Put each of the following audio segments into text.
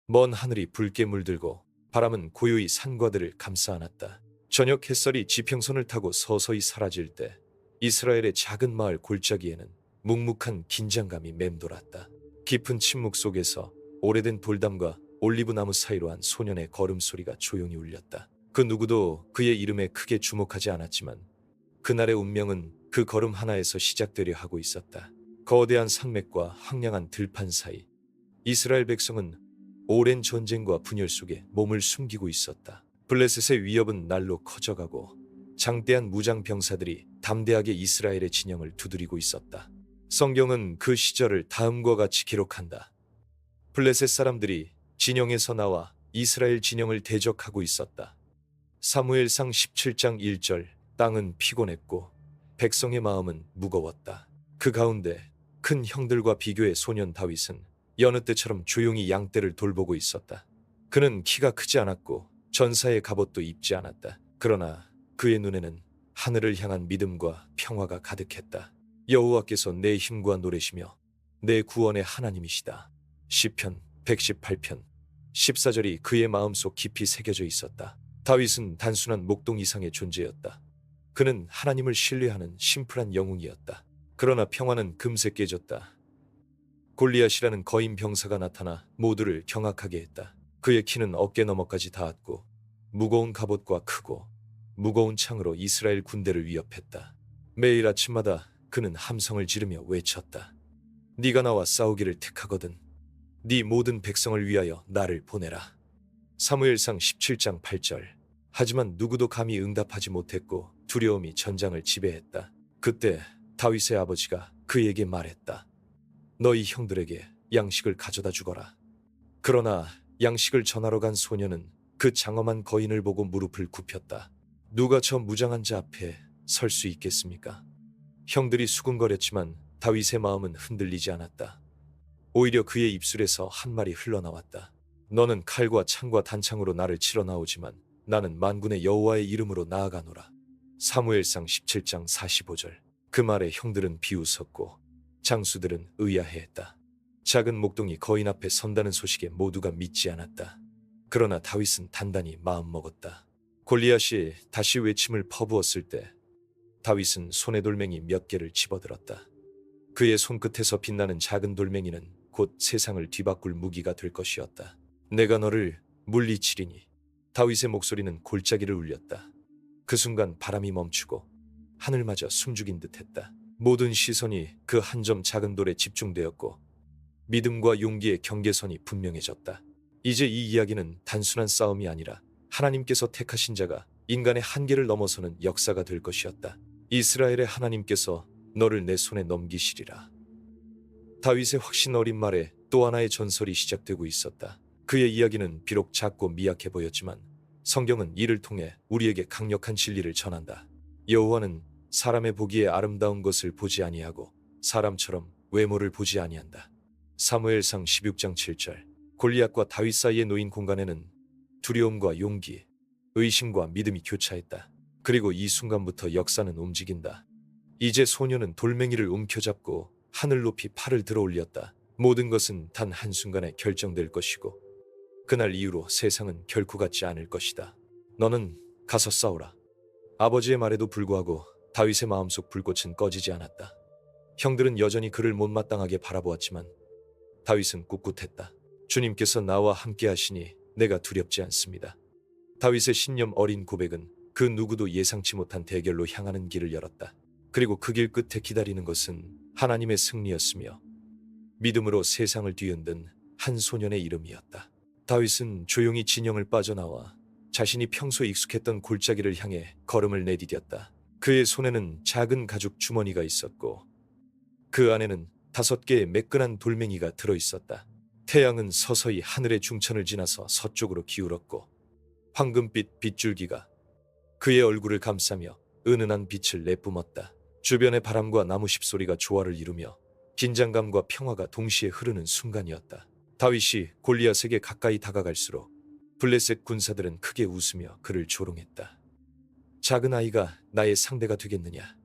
먼 하늘이 붉게 물들고 바람은 고요히 산과들을 감싸 안았다. 저녁 햇살이 지평선을 타고 서서히 사라질 때 이스라엘의 작은 마을 골짜기에는 묵묵한 긴장감이 맴돌았다. 깊은 침묵 속에서 오래된 돌담과 올리브나무 사이로 한 소년의 걸음소리가 조용히 울렸다. 그 누구도 그의 이름에 크게 주목하지 않았지만 그날의 운명은 그 걸음 하나에서 시작되려 하고 있었다. 거대한 산맥과 황량한 들판 사이 이스라엘 백성은 오랜 전쟁과 분열 속에 몸을 숨기고 있었다. 블레셋의 위협은 날로 커져가고 장대한 무장 병사들이 담대하게 이스라엘의 진영을 두드리고 있었다. 성경은 그 시절을 다음과 같이 기록한다. 블레셋 사람들이 진영에서 나와 이스라엘 진영을 대적하고 있었다. 사무엘상 17장 1절. 땅은 피곤했고 백성의 마음은 무거웠다. 그 가운데 큰 형들과 비교해 소년 다윗은 여느 때처럼 조용히 양떼를 돌보고 있었다. 그는 키가 크지 않았고 전사의 갑옷도 입지 않았다. 그러나 그의 눈에는 하늘을 향한 믿음과 평화가 가득했다. 여호와께서 내 힘과 노래시며 내 구원의 하나님이시다. 시편 118편 14절이 그의 마음속 깊이 새겨져 있었다. 다윗은 단순한 목동 이상의 존재였다. 그는 하나님을 신뢰하는 심플한 영웅이었다. 그러나 평화는 금세 깨졌다. 골리앗이라는 거인 병사가 나타나 모두를 경악하게 했다. 그의 키는 어깨 너머까지 닿았고 무거운 갑옷과 크고 무거운 창으로 이스라엘 군대를 위협했다. 매일 아침마다 그는 함성을 지르며 외쳤다. 네가 나와 싸우기를 택하거든. 네 모든 백성을 위하여 나를 보내라. 사무엘상 17장 8절. 하지만 누구도 감히 응답하지 못했고 두려움이 전장을 지배했다. 그때 다윗의 아버지가 그에게 말했다. 너희 형들에게 양식을 가져다 주거라. 그러나 양식을 전하러 간 소녀는 그 장엄한 거인을 보고 무릎을 굽혔다. 누가 저 무장한 자 앞에 설 수 있겠습니까? 형들이 수군거렸지만 다윗의 마음은 흔들리지 않았다. 오히려 그의 입술에서 한 말이 흘러나왔다. 너는 칼과 창과 단창으로 나를 치러 나오지만 나는 만군의 여호와의 이름으로 나아가노라. 사무엘상 17장 45절. 그 말에 형들은 비웃었고 장수들은 의아해했다. 작은 목동이 거인 앞에 선다는 소식에 모두가 믿지 않았다. 그러나 다윗은 단단히 마음먹었다. 골리앗이 다시 외침을 퍼부었을 때 다윗은 손에 돌멩이 몇 개를 집어들었다. 그의 손끝에서 빛나는 작은 돌멩이는 곧 세상을 뒤바꿀 무기가 될 것이었다. 내가 너를 물리치리니. 다윗의 목소리는 골짜기를 울렸다. 그 순간 바람이 멈추고 하늘마저 숨죽인 듯했다. 모든 시선이 그 한 점 작은 돌에 집중되었고 믿음과 용기의 경계선이 분명해졌다. 이제 이 이야기는 단순한 싸움이 아니라 하나님께서 택하신 자가 인간의 한계를 넘어서는 역사가 될 것이었다. 이스라엘의 하나님께서 너를 내 손에 넘기시리라. 다윗의 확신 어린 말에 또 하나의 전설이 시작되고 있었다. 그의 이야기는 비록 작고 미약해 보였지만 성경은 이를 통해 우리에게 강력한 진리를 전한다. 여호와는 사람의 보기에 아름다운 것을 보지 아니하고 사람처럼 외모를 보지 아니한다. 사무엘상 16장 7절. 골리앗과 다윗 사이에 놓인 공간에는 두려움과 용기, 의심과 믿음이 교차했다. 그리고 이 순간부터 역사는 움직인다. 이제 소녀는 돌멩이를 움켜잡고 하늘 높이 팔을 들어 올렸다. 모든 것은 단 한순간에 결정될 것이고 그날 이후로 세상은 결코 같지 않을 것이다. 너는 가서 싸우라. 아버지의 말에도 불구하고 다윗의 마음속 불꽃은 꺼지지 않았다. 형들은 여전히 그를 못마땅하게 바라보았지만 다윗은 꿋꿋했다. 주님께서 나와 함께 하시니 내가 두렵지 않습니다. 다윗의 신념 어린 고백은 그 누구도 예상치 못한 대결로 향하는 길을 열었다. 그리고 그 길 끝에 기다리는 것은 하나님의 승리였으며 믿음으로 세상을 뒤흔든 한 소년의 이름이었다. 다윗은 조용히 진영을 빠져나와 자신이 평소 익숙했던 골짜기를 향해 걸음을 내디뎠다. 그의 손에는 작은 가죽 주머니가 있었고 그 안에는 5개의 매끈한 돌멩이가 들어있었다. 태양은 서서히 하늘의 중천을 지나서 서쪽으로 기울었고 황금빛 빗줄기가 그의 얼굴을 감싸며 은은한 빛을 내뿜었다. 주변의 바람과 나무 십소리가 조화를 이루며 긴장감과 평화가 동시에 흐르는 순간이었다. 다윗이 골리앗에게 가까이 다가갈수록 블레셋 군사들은 크게 웃으며 그를 조롱했다. 작은 아이가 나의 상대가 되겠느냐.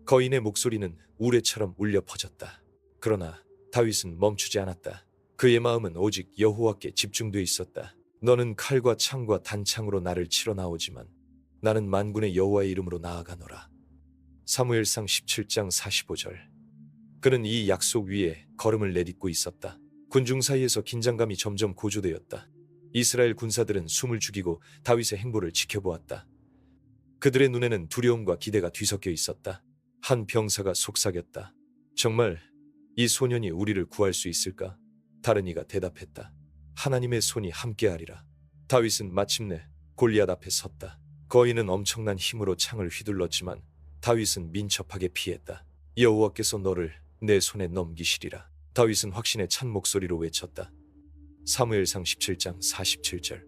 거인의 목소리는 우레처럼 울려 퍼졌다. 그러나 다윗은 멈추지 않았다. 그의 마음은 오직 여호와께 집중돼 있었다. 너는 칼과 창과 단창으로 나를 치러 나오지만 나는 만군의 여호와의 이름으로 나아가노라. 사무엘상 17장 45절. 그는 이 약속 위에 걸음을 내딛고 있었다. 군중 사이에서 긴장감이 점점 고조되었다. 이스라엘 군사들은 숨을 죽이고 다윗의 행보를 지켜보았다. 그들의 눈에는 두려움과 기대가 뒤섞여 있었다. 한 병사가 속삭였다. 정말 이 소년이 우리를 구할 수 있을까? 다른 이가 대답했다. 하나님의 손이 함께하리라. 다윗은 마침내 골리앗 앞에 섰다. 거인은 엄청난 힘으로 창을 휘둘렀지만 다윗은 민첩하게 피했다. 여호와께서 너를 내 손에 넘기시리라. 다윗은 확신에 찬 목소리로 외쳤다. 사무엘상 17장 47절.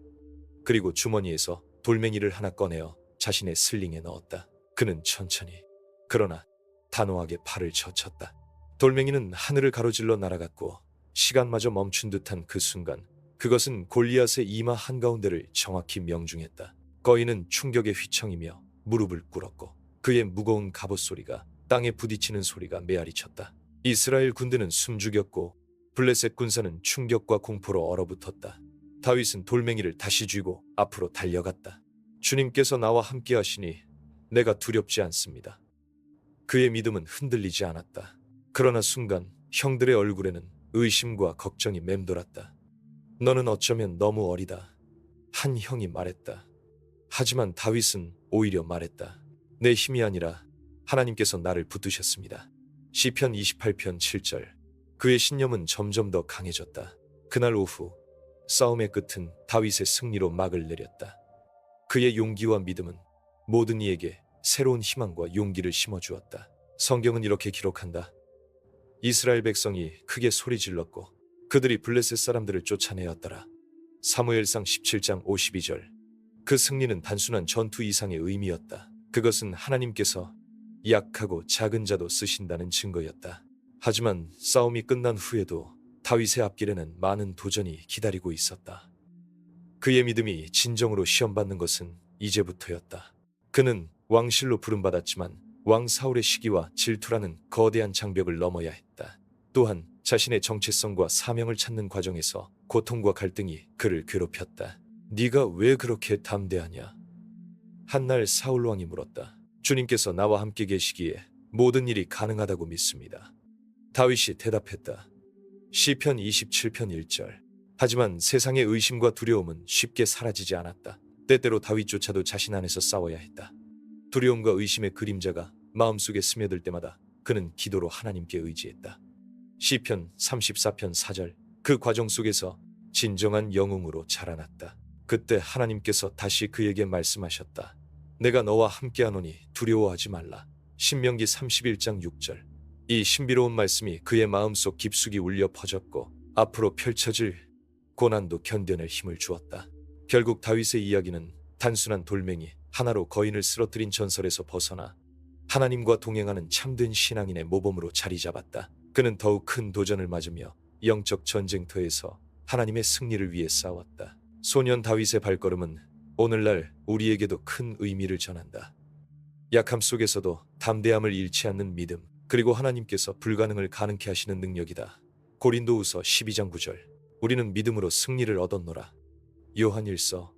그리고 주머니에서 돌멩이를 하나 꺼내어 자신의 슬링에 넣었다. 그는 천천히 그러나 단호하게 팔을 젖혔다. 돌멩이는 하늘을 가로질러 날아갔고 시간마저 멈춘 듯한 그 순간 그것은 골리앗의 이마 한가운데를 정확히 명중했다. 거인은 충격에 휘청이며 무릎을 꿇었고 그의 무거운 갑옷 소리가 땅에 부딪히는 소리가 메아리쳤다. 이스라엘 군대는 숨죽였고 블레셋 군사는 충격과 공포로 얼어붙었다. 다윗은 돌멩이를 다시 쥐고 앞으로 달려갔다. 주님께서 나와 함께 하시니 내가 두렵지 않습니다. 그의 믿음은 흔들리지 않았다. 그러나 순간 형들의 얼굴에는 의심과 걱정이 맴돌았다. 너는 어쩌면 너무 어리다. 한 형이 말했다. 하지만 다윗은 오히려 말했다. 내 힘이 아니라 하나님께서 나를 붙드셨습니다. 시편 28편 7절. 그의 신념은 점점 더 강해졌다. 그날 오후 싸움의 끝은 다윗의 승리로 막을 내렸다. 그의 용기와 믿음은 모든 이에게 새로운 희망과 용기를 심어주었다. 성경은 이렇게 기록한다. 이스라엘 백성이 크게 소리질렀고 그들이 블레셋 사람들을 쫓아내었더라. 사무엘상 17장 52절. 그 승리는 단순한 전투 이상의 의미였다. 그것은 하나님께서 약하고 작은 자도 쓰신다는 증거였다. 하지만 싸움이 끝난 후에도 다윗의 앞길에는 많은 도전이 기다리고 있었다. 그의 믿음이 진정으로 시험받는 것은 이제부터였다. 그는 왕실로 부름받았지만 왕 사울의 시기와 질투라는 거대한 장벽을 넘어야 했다. 또한 자신의 정체성과 사명을 찾는 과정에서 고통과 갈등이 그를 괴롭혔다. 네가 왜 그렇게 담대하냐? 한날 사울 왕이 물었다. 주님께서 나와 함께 계시기에 모든 일이 가능하다고 믿습니다. 다윗이 대답했다. 시편 27편 1절. 하지만 세상의 의심과 두려움은 쉽게 사라지지 않았다. 때때로 다윗조차도 자신 안에서 싸워야 했다. 두려움과 의심의 그림자가 마음속에 스며들 때마다 그는 기도로 하나님께 의지했다. 시편 34편 4절. 그 과정 속에서 진정한 영웅으로 자라났다. 그때 하나님께서 다시 그에게 말씀하셨다. 내가 너와 함께하노니 두려워하지 말라. 신명기 31장 6절. 이 신비로운 말씀이 그의 마음속 깊숙이 울려 퍼졌고 앞으로 펼쳐질 고난도 견뎌낼 힘을 주었다. 결국 다윗의 이야기는 단순한 돌멩이 하나로 거인을 쓰러뜨린 전설에서 벗어나 하나님과 동행하는 참된 신앙인의 모범으로 자리 잡았다. 그는 더욱 큰 도전을 맞으며 영적 전쟁터에서 하나님의 승리를 위해 싸웠다. 소년 다윗의 발걸음은 오늘날 우리에게도 큰 의미를 전한다. 약함 속에서도 담대함을 잃지 않는 믿음, 그리고 하나님께서 불가능을 가능케 하시는 능력이다. 고린도후서 12장 9절. 우리는 믿음으로 승리를 얻었노라. 요한일서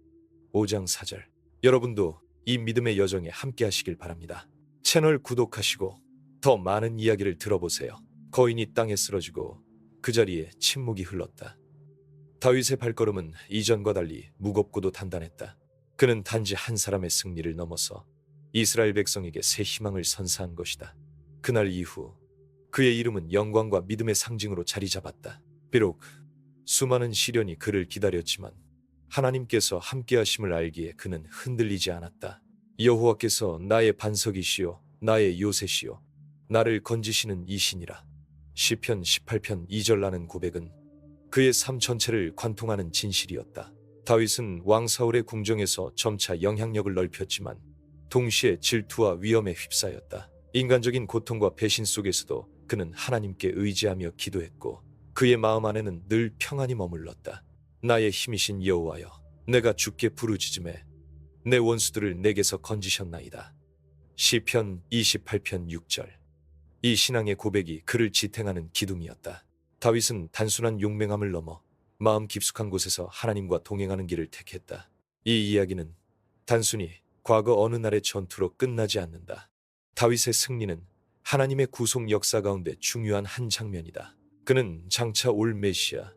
5장 4절. 여러분도 이 믿음의 여정에 함께 하시길 바랍니다. 채널 구독하시고 더 많은 이야기를 들어보세요. 거인이 땅에 쓰러지고 그 자리에 침묵이 흘렀다. 다윗의 발걸음은 이전과 달리 무겁고도 단단했다. 그는 단지 한 사람의 승리를 넘어서 이스라엘 백성에게 새 희망을 선사한 것이다. 그날 이후 그의 이름은 영광과 믿음의 상징으로 자리 잡았다. 비록 수많은 시련이 그를 기다렸지만 하나님께서 함께하심을 알기에 그는 흔들리지 않았다. 여호와께서 나의 반석이시요 나의 요새시요 나를 건지시는 이신이라. 시편 18편 2절라는 고백은 그의 삶 전체를 관통하는 진실이었다. 다윗은 왕 사울의 궁정에서 점차 영향력을 넓혔지만 동시에 질투와 위험에 휩싸였다. 인간적인 고통과 배신 속에서도 그는 하나님께 의지하며 기도했고 그의 마음 안에는 늘 평안이 머물렀다. 나의 힘이신 여호와여, 내가 주께 부르짖음에 내 원수들을 내게서 건지셨나이다. 시편 28편 6절. 이 신앙의 고백이 그를 지탱하는 기둥이었다. 다윗은 단순한 용맹함을 넘어 마음 깊숙한 곳에서 하나님과 동행하는 길을 택했다. 이 이야기는 단순히 과거 어느 날의 전투로 끝나지 않는다. 다윗의 승리는 하나님의 구속 역사 가운데 중요한 한 장면이다. 그는 장차 올 메시아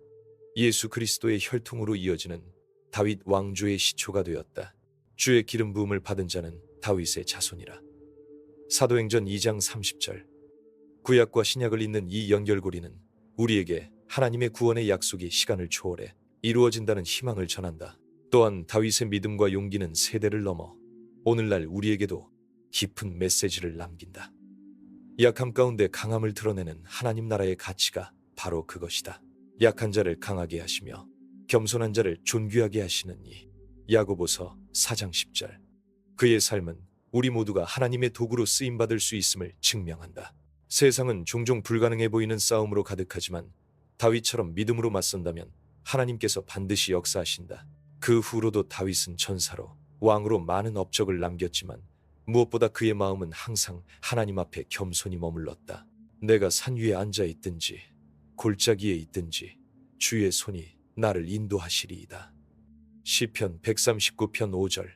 예수 그리스도의 혈통으로 이어지는 다윗 왕조의 시초가 되었다. 주의 기름 부음을 받은 자는 다윗의 자손이라. 사도행전 2장 30절. 구약과 신약을 잇는 이 연결고리는 우리에게 하나님의 구원의 약속이 시간을 초월해 이루어진다는 희망을 전한다. 또한 다윗의 믿음과 용기는 세대를 넘어 오늘날 우리에게도 깊은 메시지를 남긴다. 약함 가운데 강함을 드러내는 하나님 나라의 가치가 바로 그것이다. 약한 자를 강하게 하시며 겸손한 자를 존귀하게 하시는 이. 야고보서 4장 10절. 그의 삶은 우리 모두가 하나님의 도구로 쓰임받을 수 있음을 증명한다. 세상은 종종 불가능해 보이는 싸움으로 가득하지만 다윗처럼 믿음으로 맞선다면 하나님께서 반드시 역사하신다. 그 후로도 다윗은 전사로 왕으로 많은 업적을 남겼지만 무엇보다 그의 마음은 항상 하나님 앞에 겸손히 머물렀다. 내가 산 위에 앉아 있든지 골짜기에 있든지 주의 손이 나를 인도하시리이다. 시편 139편 5절.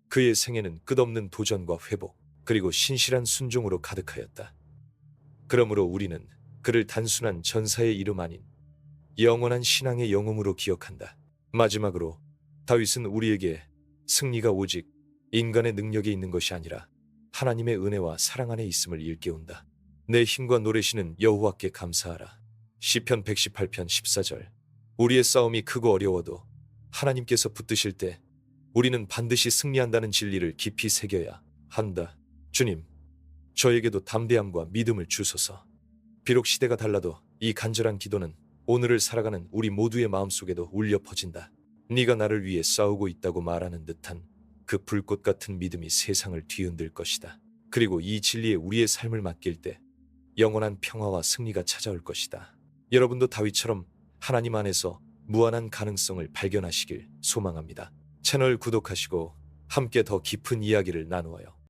그의 생애는 끝없는 도전과 회복 그리고 신실한 순종으로 가득하였다. 그러므로 우리는 그를 단순한 전사의 이름 아닌 영원한 신앙의 영웅으로 기억한다. 마지막으로 다윗은 우리에게 승리가 오직 인간의 능력에 있는 것이 아니라 하나님의 은혜와 사랑 안에 있음을 일깨운다. 내 힘과 노래시는 여호와께 감사하라. 시편 118편 14절. 우리의 싸움이 크고 어려워도 하나님께서 붙드실 때 우리는 반드시 승리한다는 진리를 깊이 새겨야 한다. 주님, 저에게도 담대함과 믿음을 주소서. 비록 시대가 달라도 이 간절한 기도는 오늘을 살아가는 우리 모두의 마음속에도 울려 퍼진다. 네가 나를 위해 싸우고 있다고 말하는 듯한 그 불꽃 같은 믿음이 세상을 뒤흔들 것이다. 그리고 이 진리에 우리의 삶을 맡길 때 영원한 평화와 승리가 찾아올 것이다. 여러분도 다윗처럼 하나님 안에서 무한한 가능성을 발견하시길 소망합니다. 채널 구독하시고 함께 더 깊은 이야기를 나누어요.